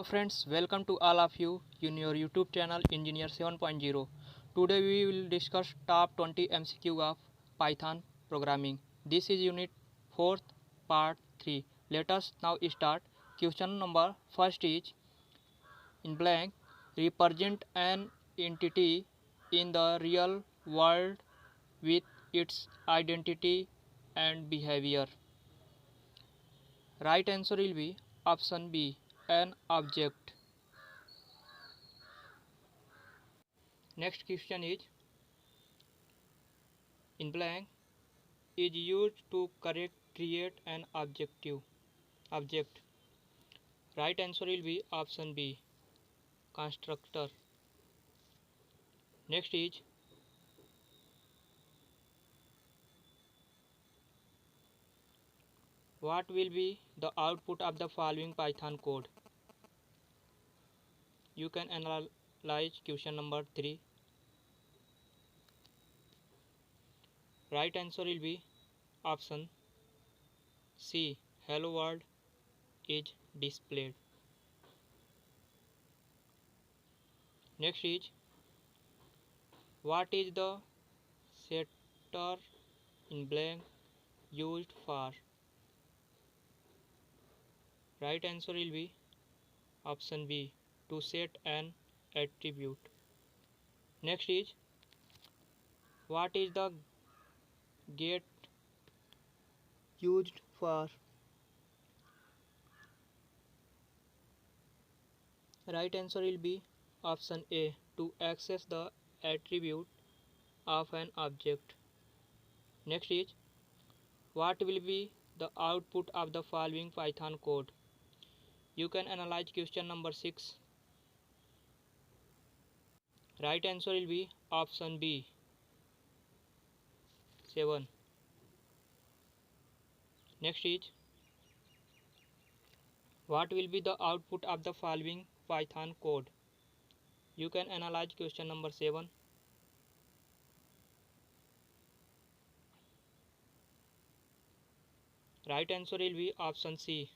Hello friends, welcome to all of you in your YouTube channel Engineer 7.0. Today we will discuss top 20 MCQ of Python programming. This is unit 4th part 3. Let us now start. Question number first is in blank, represent an entity in the real world with its identity and behavior. Right answer will be option B, an object. Next question is in blank is used to create an object. Right answer will be option B, constructor. Next is what will be the output of the following Python code? You can analyze question number 3. Right answer will be option C, hello world is displayed. Next is what is the setter in blank used for? Right answer will be option B, to set an attribute. Next is what is the get used for? Right answer will be option A, to access the attribute of an object. Next is what will be the output of the following Python code? You can analyze question number 6. Right answer will be option B, 7. Next is what will be the output of the following Python code? You can analyze question number 7. Right answer will be option C,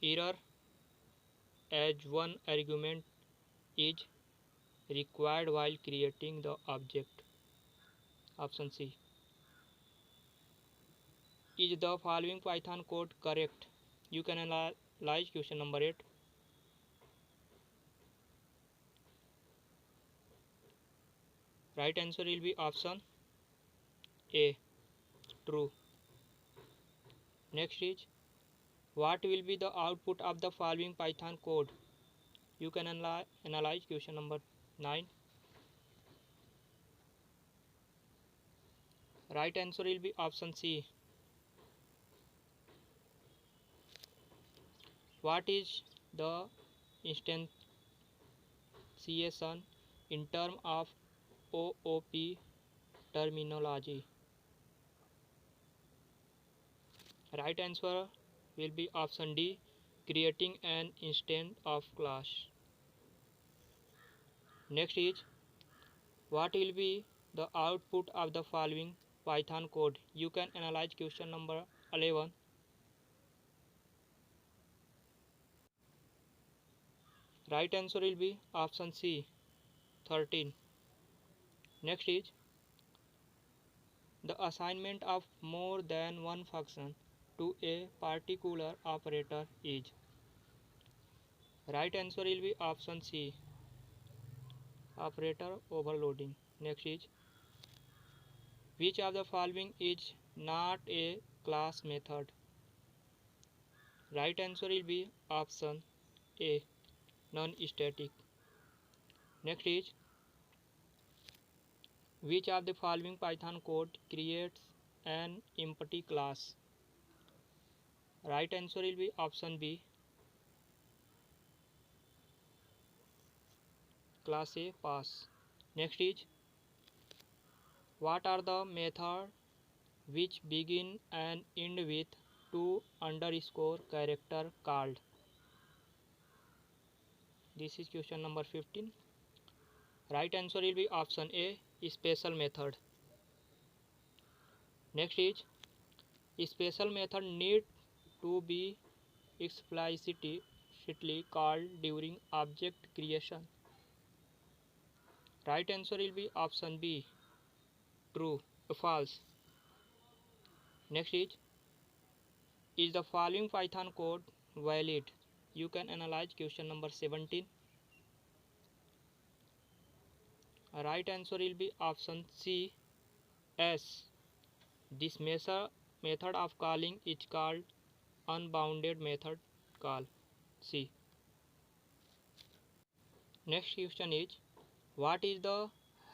error as one argument is required while creating the object. Option C. Is the following Python code correct? You can analyze question number 8. Right answer will be option A, true. Next is what will be the output of the following Python code? You can analyze question number 9. Right answer will be option C. What is the instantiation in terms of OOP terminology? Right answer will be option D, creating an instance of class. Next is what will be the output of the following Python code? You can analyze question number 11. Right answer will be option C, 13. Next is the assignment of more than one function to a particular operator is. Right answer will be option C, operator overloading. Next is which of the following is not a class method? Right answer will be option A, non-static. Next is which of the following Python code creates an empty class? Right answer will be option B, class A pass. Next is what are the methods which begin and end with 2 underscore character called? This is question number 15. Right answer will be option A, special method. Next is special method need to be explicitly explicitly called during object creation? Right answer will be option B, true. False. Next is the following Python code valid? You can analyze question number 17. Right answer will be option C, S. This method of calling is called unbounded method call. C. Next question is, what is the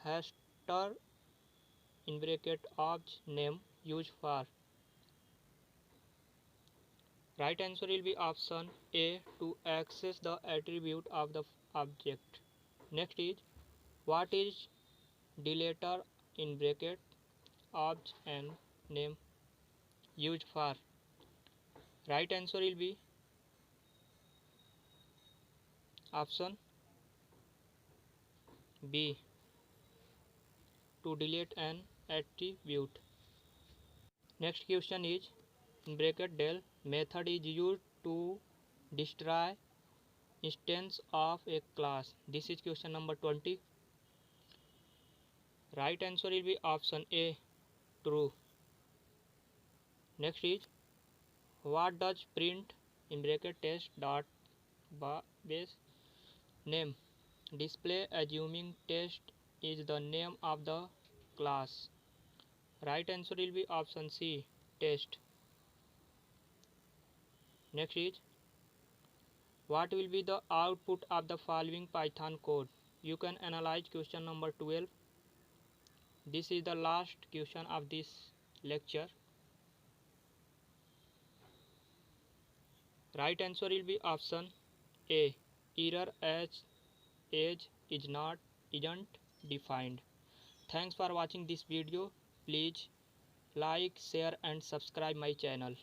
hashtag in bracket object name used for? Right answer will be option A, to access the attribute of the object. Next is, what is deleter in bracket object and name used for? Right answer will be option B, to delete an attribute. Next question is, in bracket del method is used to destroy instance of a class. This is question number 20. Right answer will be option A, true. Next is, what does print in bracket test dot base name display assuming test is the name of the class? Right answer will be option C, test. Next is, what will be the output of the following Python code? You can analyze question number 12. This is the last question of this lecture. Right answer will be option A, error as age isn't defined. Thanks for watching this video. Please like, share and subscribe my channel.